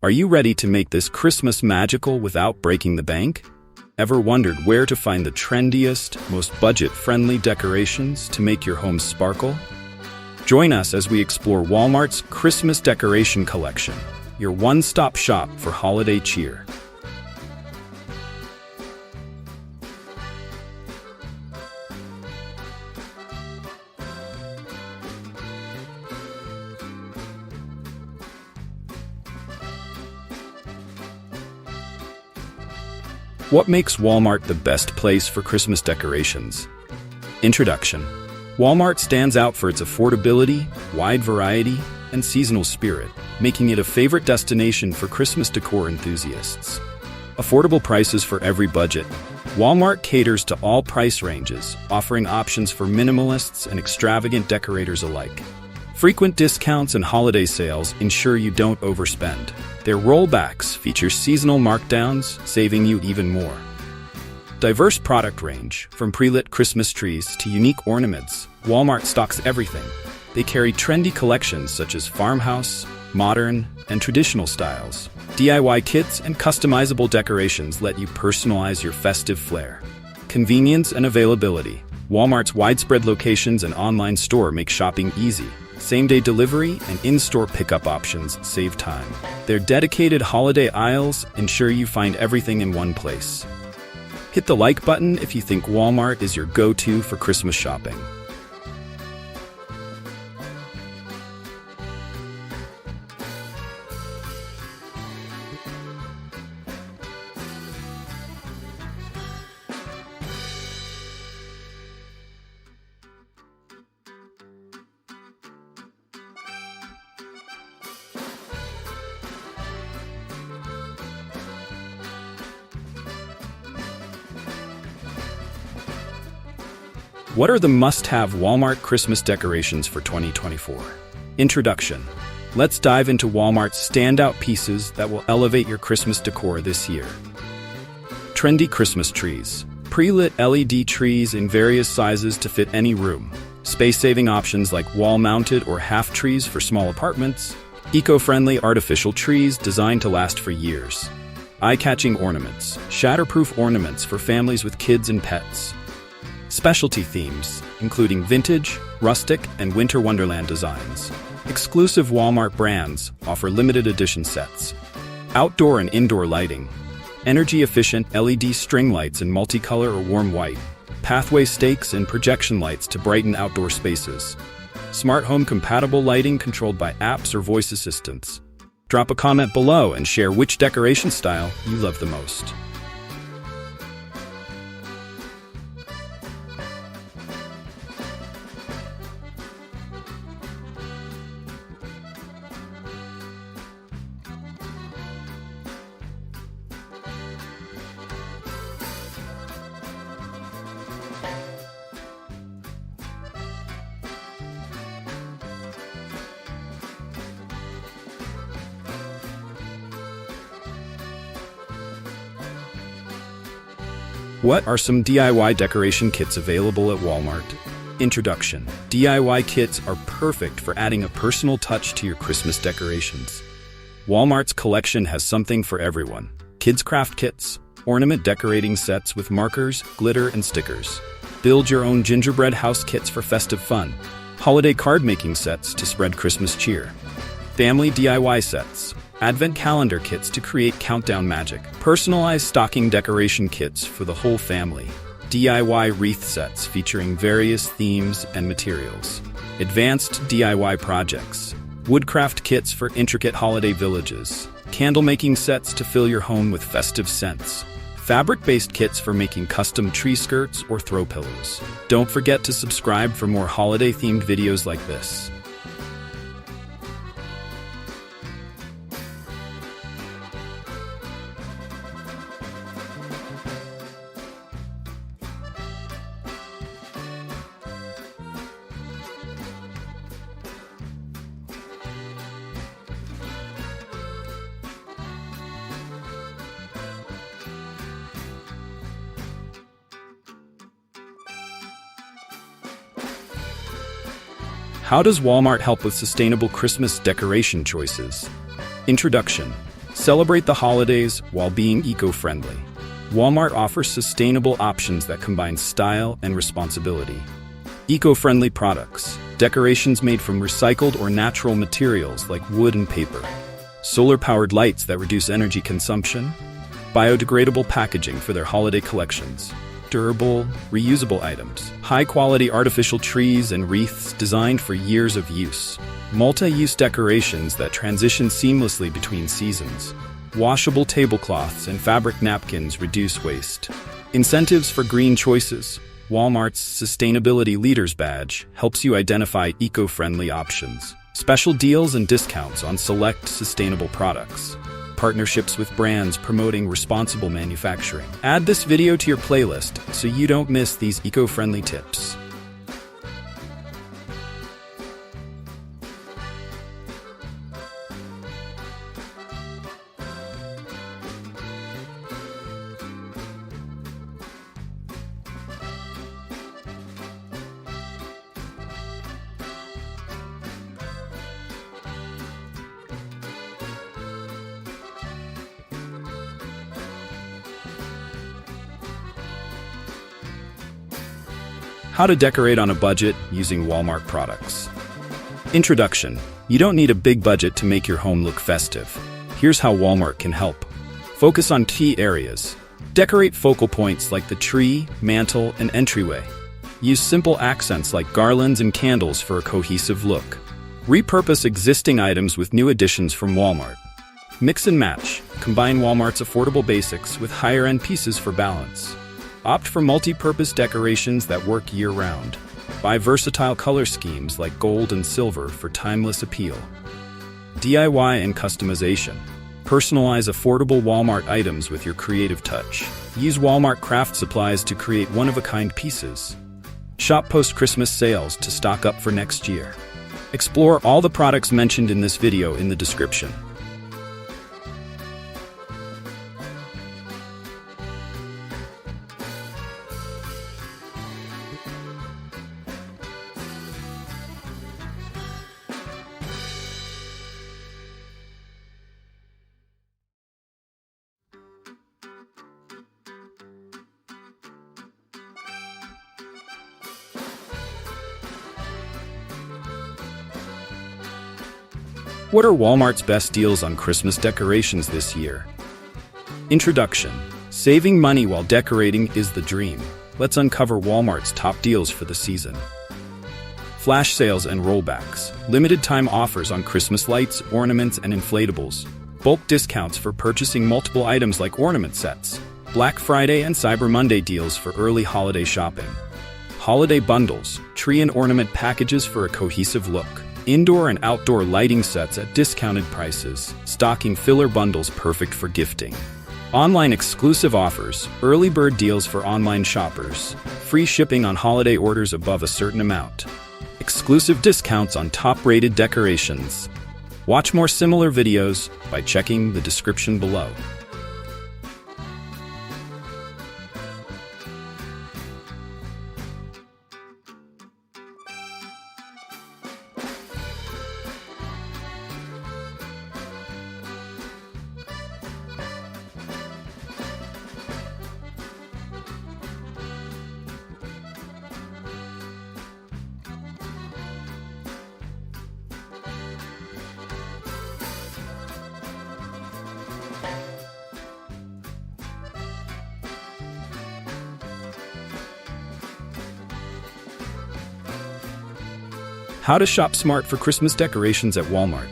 Are you ready to make this Christmas magical without breaking the bank? Ever wondered where to find the trendiest, most budget-friendly decorations to make your home sparkle? Join us as we explore Walmart's Christmas decoration collection, your one-stop shop for holiday cheer. What makes Walmart the best place for Christmas decorations? Introduction. Walmart stands out for its affordability, wide variety, and seasonal spirit, making it a favorite destination for Christmas decor enthusiasts. Affordable prices for every budget. Walmart caters to all price ranges, offering options for minimalists and extravagant decorators alike. Frequent discounts and holiday sales ensure you don't overspend. Their rollbacks feature seasonal markdowns, saving you even more. Diverse product range, from pre-lit Christmas trees to unique ornaments, Walmart stocks everything. They carry trendy collections such as farmhouse, modern, and traditional styles. DIY kits and customizable decorations let you personalize your festive flair. Convenience and availability. Walmart's widespread locations and online store make shopping easy. Same-day delivery and in-store pickup options save time. Their dedicated holiday aisles ensure you find everything in one place. Hit the like button if you think Walmart is your go-to for Christmas shopping. What are the must-have Walmart Christmas decorations for 2024? Introduction. Let's dive into Walmart's standout pieces that will elevate your Christmas decor this year. Trendy Christmas trees. Pre-lit LED trees in various sizes to fit any room. Space-saving options like wall-mounted or half trees for small apartments. Eco-friendly artificial trees designed to last for years. Eye-catching ornaments. Shatterproof ornaments for families with kids and pets. Specialty themes, including vintage, rustic, and winter wonderland designs. Exclusive Walmart brands offer limited edition sets. Outdoor and indoor lighting. Energy-efficient LED string lights in multicolor or warm white. Pathway stakes and projection lights to brighten outdoor spaces. Smart home compatible lighting controlled by apps or voice assistants. Drop a comment below and share which decoration style you love the most. What are some DIY decoration kits available at Walmart? Introduction. DIY kits are perfect for adding a personal touch to your Christmas decorations. Walmart's collection has something for everyone. Kids craft kits, ornament decorating sets with markers, glitter, and stickers. Build your own gingerbread house kits for festive fun. Holiday card making sets to spread Christmas cheer. Family DIY sets. Advent calendar kits to create countdown magic. Personalized stocking decoration kits for the whole family. DIY wreath sets featuring various themes and materials. Advanced DIY projects. Woodcraft kits for intricate holiday villages. Candle making sets to fill your home with festive scents. Fabric-based kits for making custom tree skirts or throw pillows. Don't forget to subscribe for more holiday-themed videos like this. How does Walmart help with sustainable Christmas decoration choices? Introduction. Celebrate the holidays while being eco-friendly. Walmart offers sustainable options that combine style and responsibility. Eco-friendly products, decorations made from recycled or natural materials like wood and paper. Solar-powered lights that reduce energy consumption. Biodegradable packaging for their holiday collections. Durable, reusable items. High-quality artificial trees and wreaths designed for years of use. Multi-use decorations that transition seamlessly between seasons. Washable tablecloths and fabric napkins reduce waste. Incentives for green choices. Walmart's Sustainability Leaders Badge helps you identify eco-friendly options. Special deals and discounts on select sustainable products. Partnerships with brands promoting responsible manufacturing. Add this video to your playlist so you don't miss these eco-friendly tips. How to decorate on a budget using Walmart products. Introduction. You don't need a big budget to make your home look festive. Here's how Walmart can help. Focus on key areas. Decorate focal points like the tree, mantle, and entryway. Use simple accents like garlands and candles for a cohesive look. Repurpose existing items with new additions from Walmart. Mix and match. Combine Walmart's affordable basics with higher-end pieces for balance. Opt for multi-purpose decorations that work year-round. Buy versatile color schemes like gold and silver for timeless appeal. DIY and customization. Personalize affordable Walmart items with your creative touch. Use Walmart craft supplies to create one-of-a-kind pieces. Shop post-Christmas sales to stock up for next year. Explore all the products mentioned in this video in the description. What are Walmart's best deals on Christmas decorations this year? Introduction. Saving money while decorating is the dream. Let's uncover Walmart's top deals for the season. Flash sales and rollbacks. Limited time offers on Christmas lights, ornaments, and inflatables. Bulk discounts for purchasing multiple items like ornament sets. Black Friday and Cyber Monday deals for early holiday shopping. Holiday bundles. Tree and ornament packages for a cohesive look. Indoor and outdoor lighting sets at discounted prices. Stocking filler bundles perfect for gifting. Online exclusive offers. Early bird deals for online shoppers. Free shipping on holiday orders above a certain amount. Exclusive discounts on top-rated decorations. Watch more similar videos by checking the description below. How to shop smart for Christmas decorations at Walmart.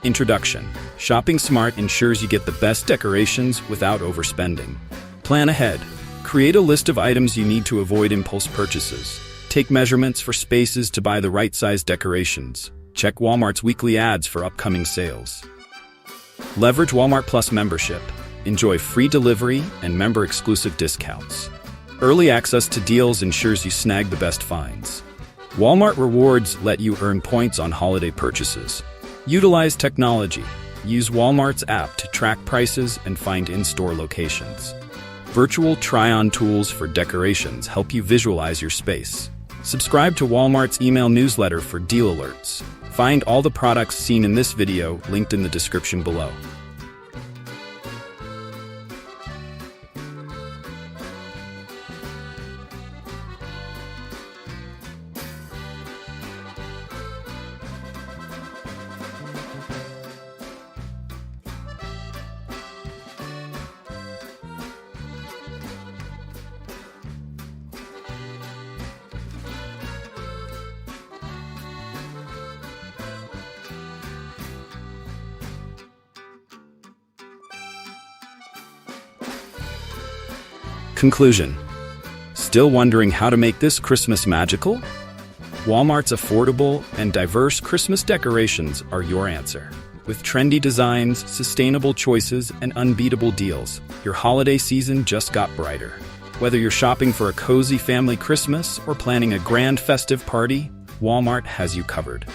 Introduction. Shopping smart ensures you get the best decorations without overspending. Plan ahead. Create a list of items you need to avoid impulse purchases. Take measurements for spaces to buy the right size decorations. Check Walmart's weekly ads for upcoming sales. Leverage Walmart Plus membership. Enjoy free delivery and member-exclusive discounts. Early access to deals ensures you snag the best finds. Walmart Rewards let you earn points on holiday purchases. Utilize technology. Use Walmart's app to track prices and find in-store locations. Virtual try-on tools for decorations help you visualize your space. Subscribe to Walmart's email newsletter for deal alerts. Find all the products seen in this video linked in the description below. Conclusion. Still wondering how to make this Christmas magical? Walmart's affordable and diverse Christmas decorations are your answer. With trendy designs, sustainable choices, and unbeatable deals, your holiday season just got brighter. Whether you're shopping for a cozy family Christmas or planning a grand festive party, Walmart has you covered.